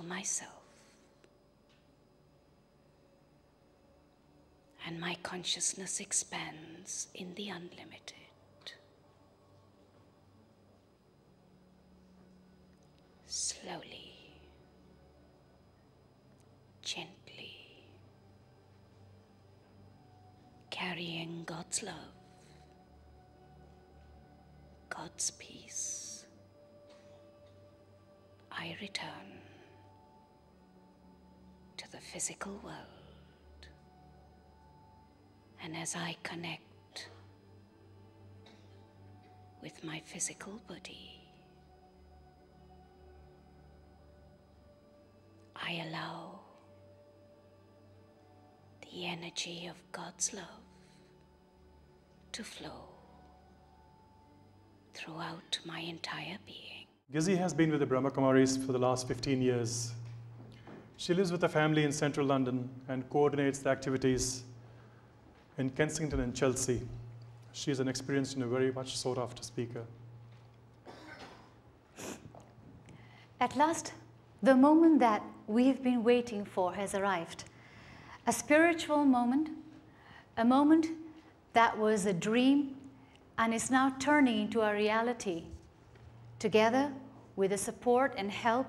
myself. And my consciousness expands in the unlimited. Slowly, gently, carrying God's love, God's peace, I return to the physical world. And as I connect with my physical body, I allow the energy of God's love to flow throughout my entire being. Gizzy has been with the Brahma Kumaris for the last 15 years. She lives with a family in central London and coordinates the activities in Kensington and Chelsea. She is an experienced and a very much sought after speaker. At last, the moment that we've been waiting for has arrived. A spiritual moment, a moment that was a dream and is now turning into a reality. Together with the support and help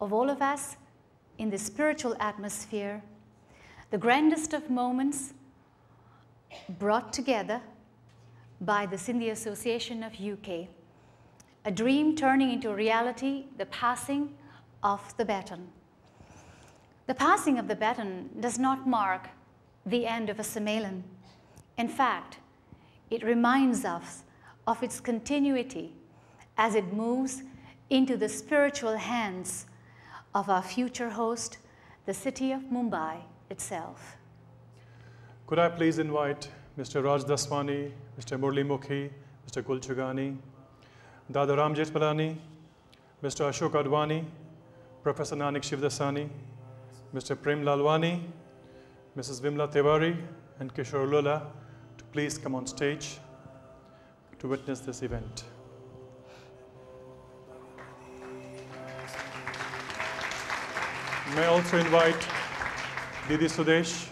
of all of us in the spiritual atmosphere, the grandest of moments brought together by the Sindhi Association of UK. A dream turning into reality, the passing of the baton. The passing of the baton does not mark the end of a Sammelan. In fact, it reminds us of its continuity as it moves into the spiritual hands of our future host, the city of Mumbai itself. Could I please invite Mr. Raj Daswani, Mr. Murli Mukhi, Mr. Gul Chugani, Dada Ram Jethmalani, Mr. Ashok Advani, Professor Nanak Shivdasani, Mr. Prem Lalwani, Mrs. Vimla Tiwari, and Kishore Lula to please come on stage to witness this event. May I also invite Didi Sudesh,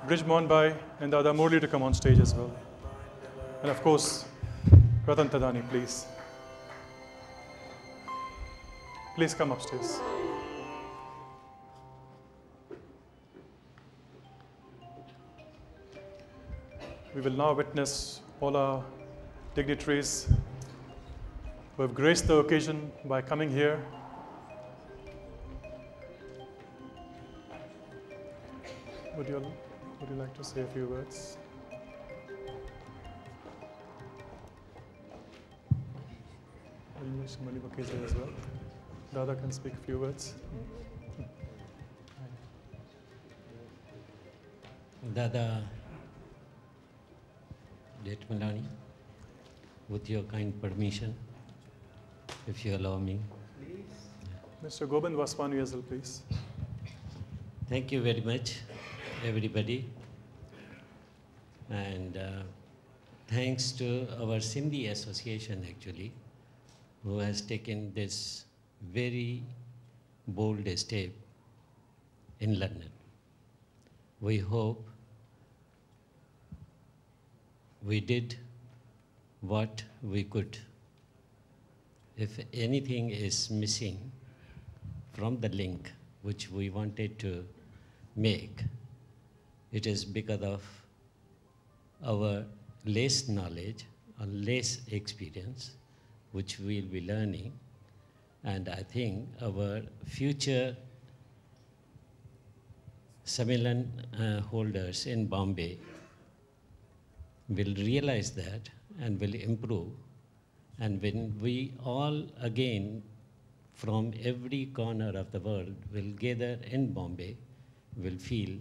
Brij Mohanbhai, and Dada Murli to come on stage as well. And of course, Ratan Tadani, please. Please come upstairs. We will now witness all our dignitaries who have graced the occasion by coming here. Would you like to say a few words? Murli Mukhi is here as well. Dada can speak a few words. Dada Jethmalani, with your kind permission, if you allow me. Mr. Gobind Vaswani as well, please. Thank you very much, everybody. And thanks to our Sindhi Association, actually, who has taken this very bold step in London. We hope we did what we could. If anything is missing from the link which we wanted to make, it is because of our less knowledge or less experience, which we'll be learning. And I think our future Sammelan holders in Bombay will realize that and will improve. And when we all again from every corner of the world will gather in Bombay, will feel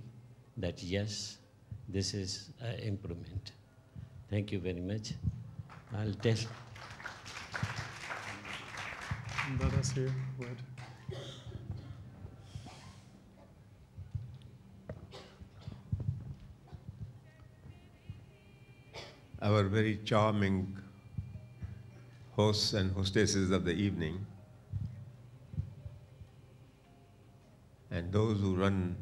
that yes, this is an improvement. Thank you very much. I'll tell. Dada, say a word. Our very charming hosts and hostesses of the evening, and those who run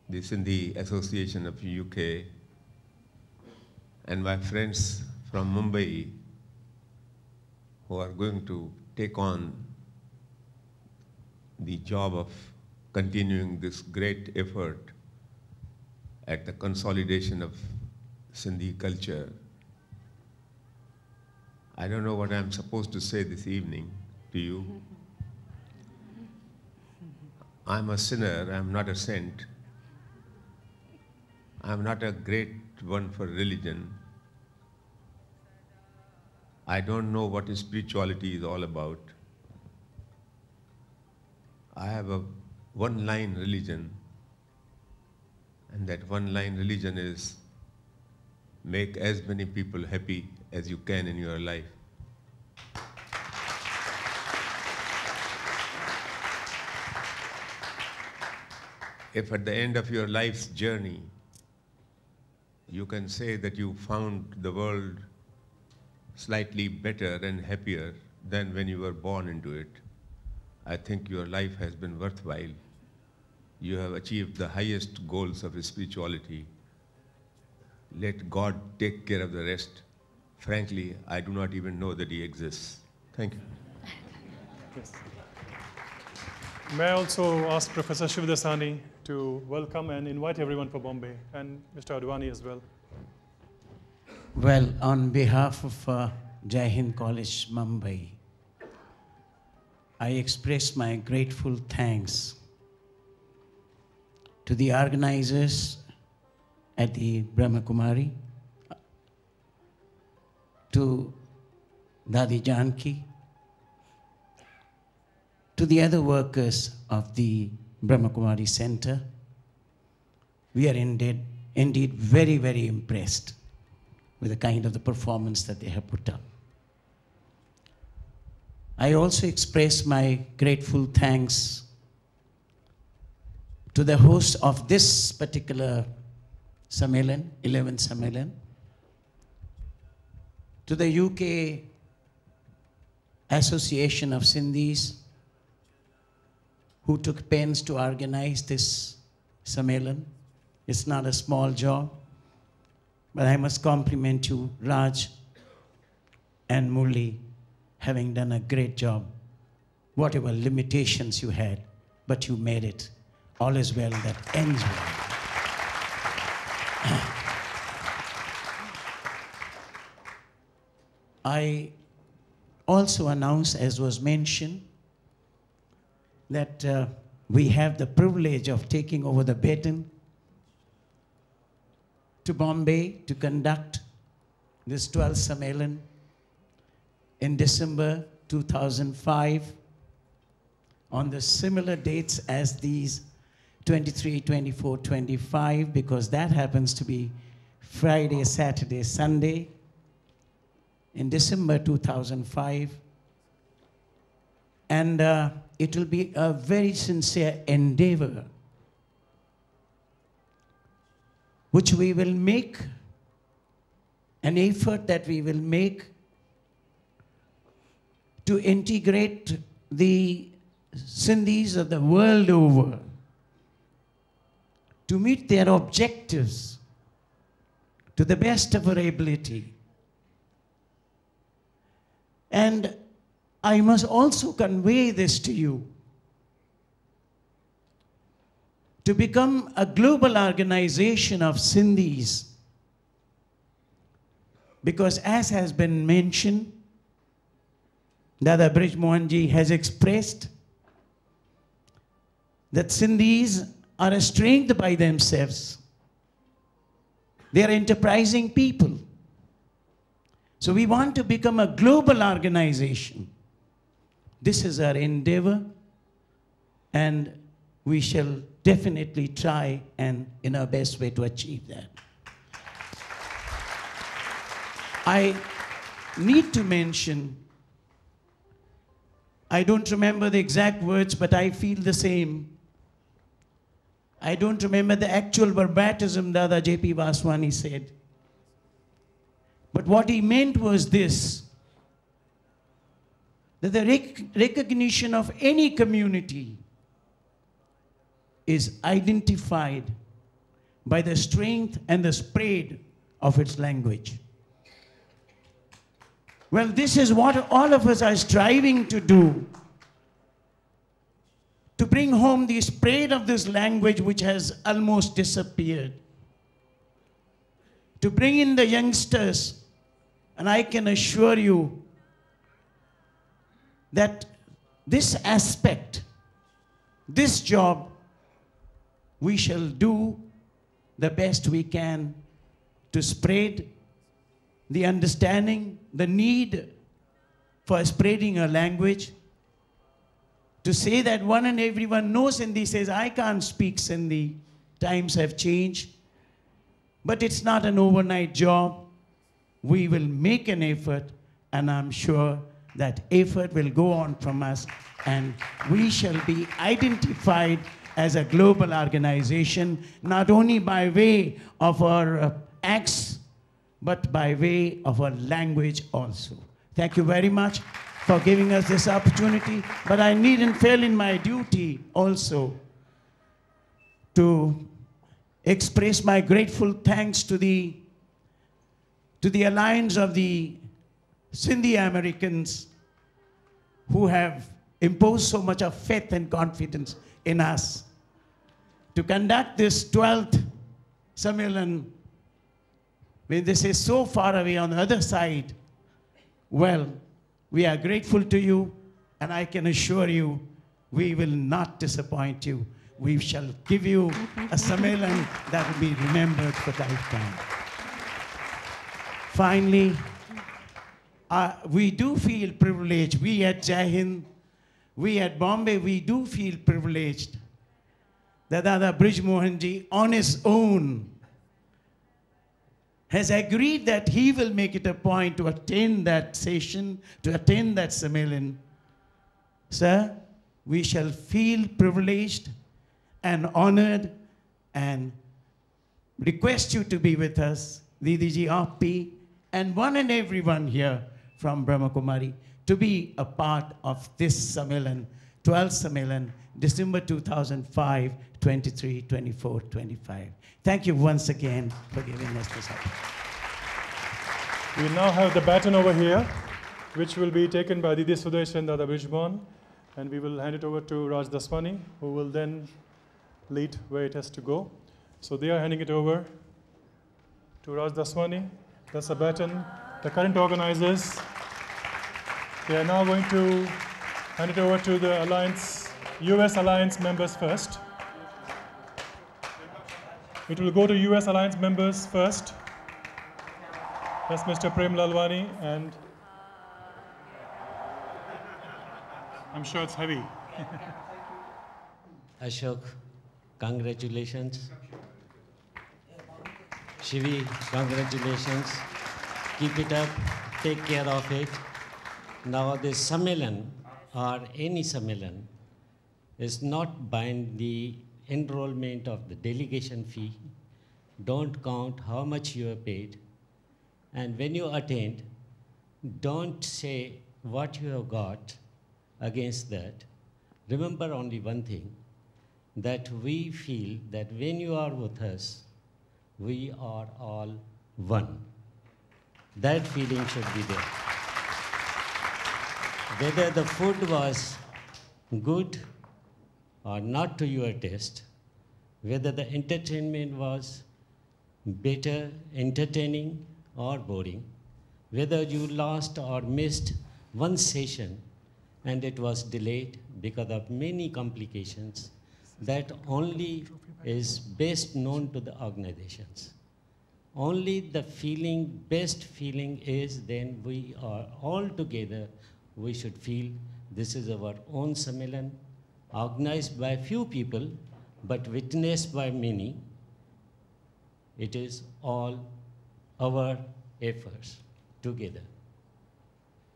the Sindhi Association of UK, and my friends from Mumbai who are going to take on the job of continuing this great effort at the consolidation of Sindhi culture. I don't know what I'm supposed to say this evening to you. I'm a sinner, I'm not a saint. I'm not a great one for religion. I don't know what spirituality is all about. I have a one-line religion, and that one-line religion is make as many people happy as you can in your life. If at the end of your life's journey, you can say that you found the world slightly better and happier than when you were born into it, I think your life has been worthwhile. You have achieved the highest goals of spirituality. Let God take care of the rest. Frankly, I do not even know that He exists. Thank you. Yes. May I also ask Professor Shivdasani to welcome and invite everyone for Bombay, and Mr. Advani as well. Well, on behalf of Jai Hind College, Mumbai, I express my grateful thanks to the organizers at the Brahma Kumari, to Dadi Janki, to the other workers of the Brahma Kumari Center. We are indeed very, very impressed with the kind of the performance that they have put up. I also express my grateful thanks to the host of this particular Sammelan, 11th Sammelan, to the UK Association of Sindhis, who took pains to organize this Sammelan. It's not a small job, but I must compliment you, Raj and Murli, having done a great job. Whatever limitations you had, but you made it. All is well that ends well. I also announce, as was mentioned, that we have the privilege of taking over the baton to Bombay to conduct this 12th Sammelan in December 2005 on the similar dates as these 23, 24, 25, because that happens to be Friday, Saturday, Sunday in December 2005. And it will be a very sincere endeavor which we will make, an effort that we will make to integrate the Sindhis of the world over to meet their objectives to the best of our ability. And I must also convey this to you. To become a global organization of Sindhis, because as has been mentioned, Dada Brij Mohanji has expressed that Sindhis are a strength by themselves. They are enterprising people. So we want to become a global organization. This is our endeavor, and we shall definitely try and in our best way to achieve that. I need to mention, I don't remember the exact words, but I feel the same. I don't remember the actual verbatim Dada J.P. Vaswani said. But what he meant was this, that the recognition of any community is identified by the strength and the spread of its language. Well, this is what all of us are striving to do, to bring home the spread of this language which has almost disappeared, to bring in the youngsters. And I can assure you that this aspect, this job, we shall do the best we can to spread the understanding, the need for spreading a language, to say that one and everyone knows Sindhi, says, I can't speak Sindhi, times have changed, but it's not an overnight job. We will make an effort, and I'm sure that effort will go on from us, and we shall be identified as a global organization, not only by way of our acts, but by way of our language also. Thank you very much for giving us this opportunity, but I needn't fail in my duty also to express my grateful thanks to the Alliance of the Sindhi Americans, who have imposed so much of faith and confidence in us to conduct this 12th Sammelan, when this is so far away on the other side. Well, we are grateful to you, and I can assure you we will not disappoint you. We shall give you a Sammelan that will be remembered for lifetime. Finally, we do feel privileged. We at Jai Hind, we at Bombay, we do feel privileged that Dada Brij Mohan ji on his own has agreed that he will make it a point to attend that session, to attend that Sammelan. Sir, we shall feel privileged and honored and request you to be with us, Didi ji, Appi, and one and everyone here from Brahma Kumari, to be a part of this Sammelan, 12th Sammelan, December 2005, 23, 24, 25. Thank you once again for giving us this opportunity. We now have the baton over here, which will be taken by Didi Sudesh and Dada Brij Mohan, and we will hand it over to Raj Daswani, who will then lead where it has to go. So they are handing it over to Raj Daswani. That's the baton. The current organizers, they are now going to hand it over to the Alliance, US Alliance members first. It will go to US Alliance members first. That's Mr. Prem Lalwani, and I'm sure it's heavy. Ashok, congratulations. Shivi, congratulations. Keep it up, take care of it. Now this Sammelan, or any Sammelan, is not bind the enrollment of the delegation fee. Don't count how much you have paid. And when you attend, don't say what you have got against that. Remember only one thing, that we feel that when you are with us, we are all one. That feeling should be there. Whether the food was good or not to your taste, whether the entertainment was better, entertaining, or boring, whether you lost or missed one session and it was delayed because of many complications, that only is best known to the organizations. Only the feeling, best feeling is then we are all together, we should feel this is our own Sammelan, organized by few people, but witnessed by many. It is all our efforts together.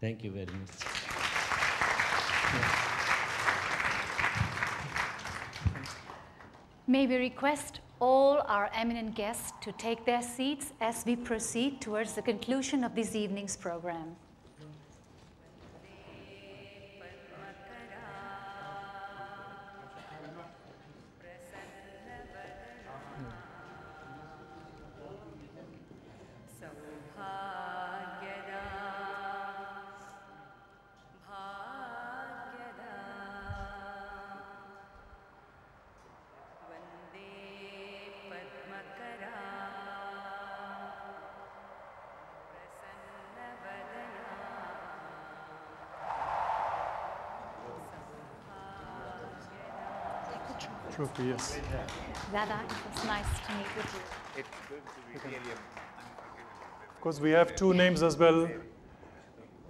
Thank you very much. May we request all our eminent guests to take their seats as we proceed towards the conclusion of this evening's program. trophy, yes. Dada, it was nice to meet with you. It's going to be really Of course, we have two names as well.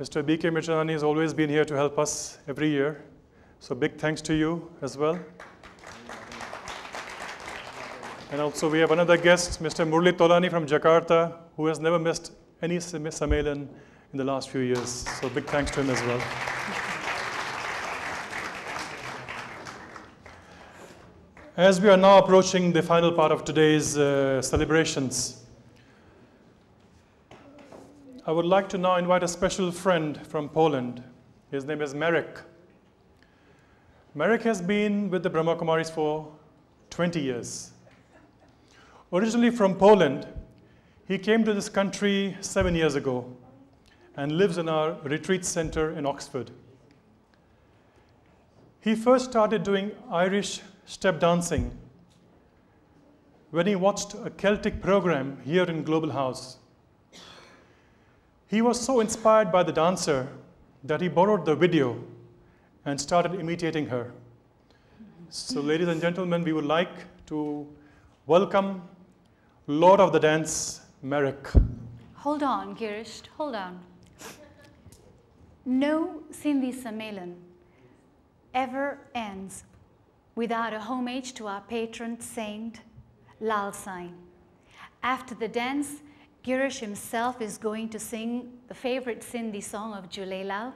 Mr. B.K. Mirchani has always been here to help us every year. So big thanks to you as well. And also we have another guest, Mr. Murli Tolani from Jakarta, who has never missed any Sammelan in the last few years. So big thanks to him as well. As we are now approaching the final part of today's celebrations, I would like to now invite a special friend from Poland. His name is Marek. Marek has been with the Brahma Kumaris for 20 years. Originally from Poland, he came to this country 7 years ago and lives in our retreat center in Oxford. He first started doing Irish step dancing when he watched a Celtic program here in Global House. He was so inspired by the dancer that he borrowed the video and started imitating her. So ladies and gentlemen, we would like to welcome Lord of the Dance, Marek. Hold on, Girish, hold on. No Sindhi Sammelan ever ends without a homage to our patron saint, Lal Sain. After the dance, Girish himself is going to sing the favorite Sindhi song of Jhulelal.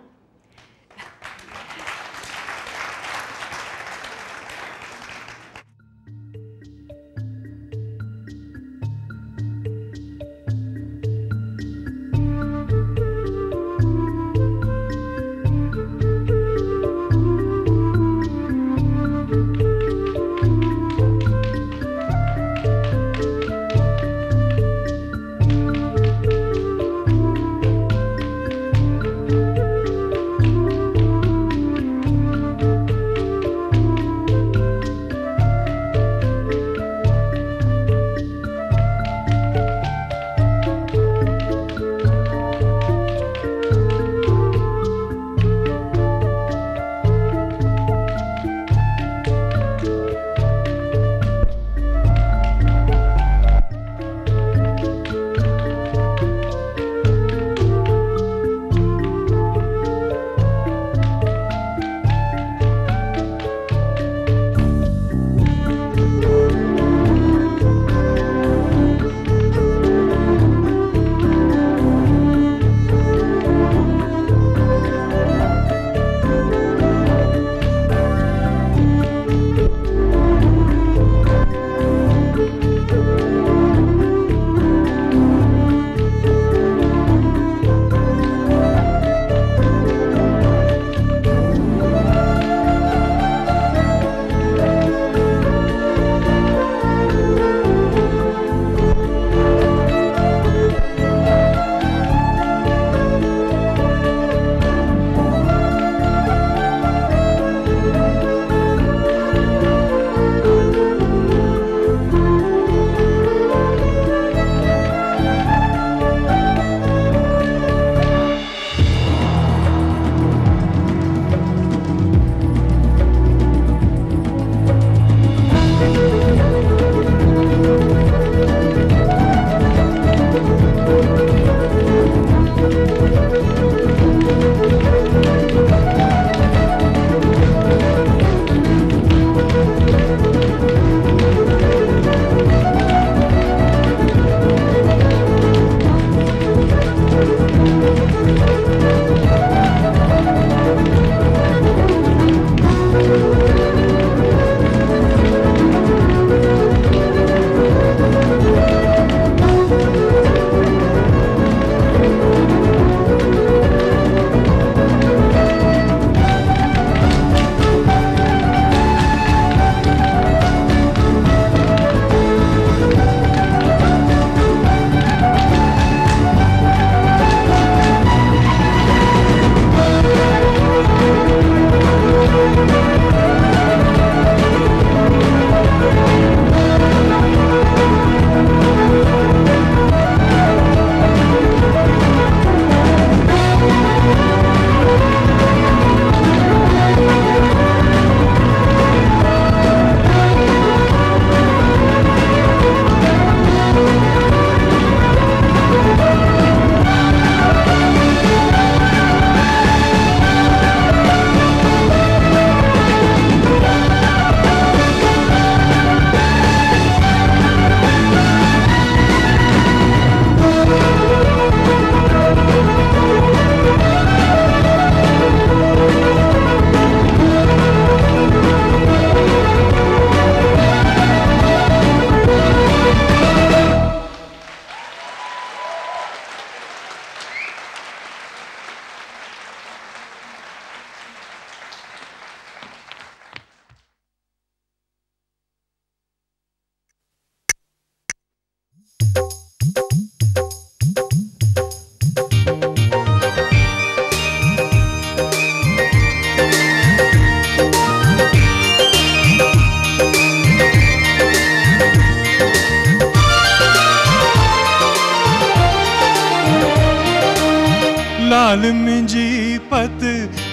लाल मिंजी पत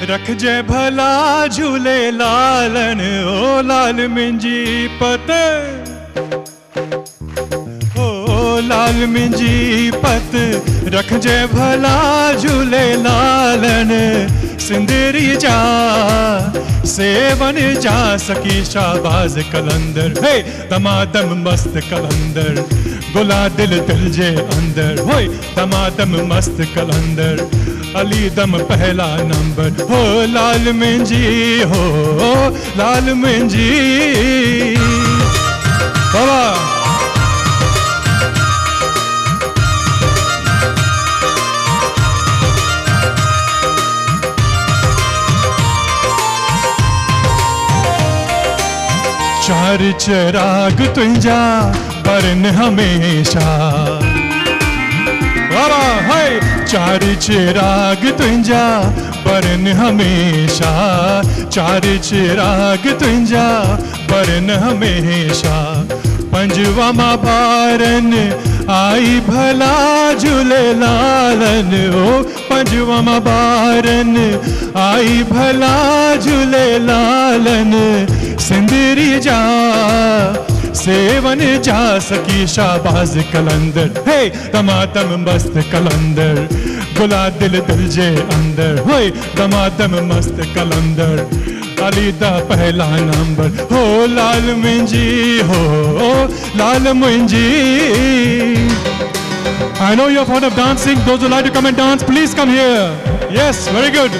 रख जय भला झूले लालन, ओ लाल मिंजी पत, ओ लाल मिंजी पत रख जय भला झूले लालन, सिंदरी जा सेवन जा सकी शाबाज कलंदर, हे दमादम मस्त कलंदर, गुला दिल दिल जे अंदर, होय दमादम मस्त कलंदर, अली दम पहला नंबर, हो लाल मिंजी, हो लाल मिंजी बाबा। चार चिराग तुझा बरन हमेशा, बाबा है चार चिराग तुझा बरन हमेशा, चार चिराग तुझा बरन हमेशा, पंजवा मां बारन आई भला झूले लालन, ओ पंजवा मां बारन आई भला झूले लालन, सिंदरी जा सेवन जा सकी शाबाज कलंदर, हे दमादम मस्त कलंदर, गुला दिल दिल जे अंदर, होय दमादम मस्त कलंदर, अली दा पहला नंबर, हो लाल मिंजी, हो लाल मिंजी। I know you're fond of dancing. Those who like to come and dance, please come here. Yes, very good.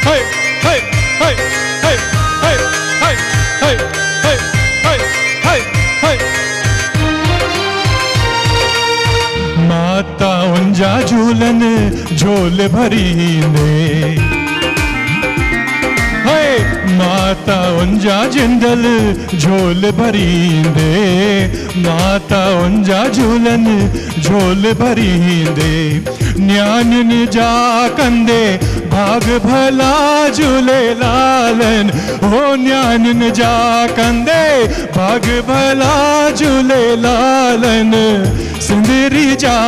Hey, hey, hey, hey, hey, hey, hey, hey, hey, hey, hey. माता उंजा झूलन झोल भरी ने, माता उंजा जिंदल झोल भरींदे, माता उंजा झूलन झोल भरींदे, न्यान जा कंदे भाग भला झूले लालन, हो न्यान जा कंदे भाग भला झूले लालन, सिंदरी जा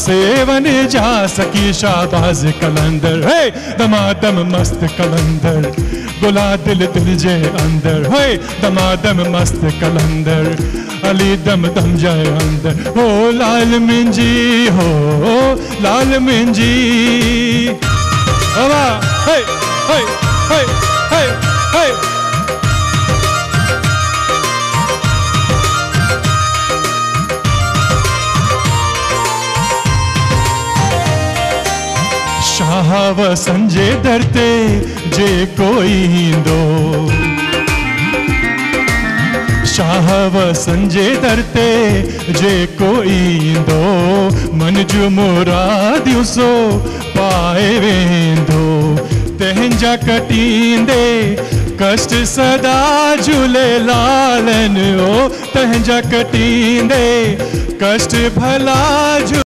सेवन जा सकी शाबाज कलंदर, हे दमादम मस्त कलंदर, गुला दिल दिल जे अंदर, होय दमादम मस्त कलंदर, अली दम दम जाए अंदर, हो लाल मिंजी, हो लाल मिंजी बाबा, हे हे हे हे हे। शाहव संजे दरते जे कोई दो, शाहव संजे दरते जे कोई दो, मन जो मुराद सो पाए वेंदो, तंहिंजा कटींदे कष्ट सदा झूले लालन, ओ तंहिंजा कटींदे कष्ट भला झूले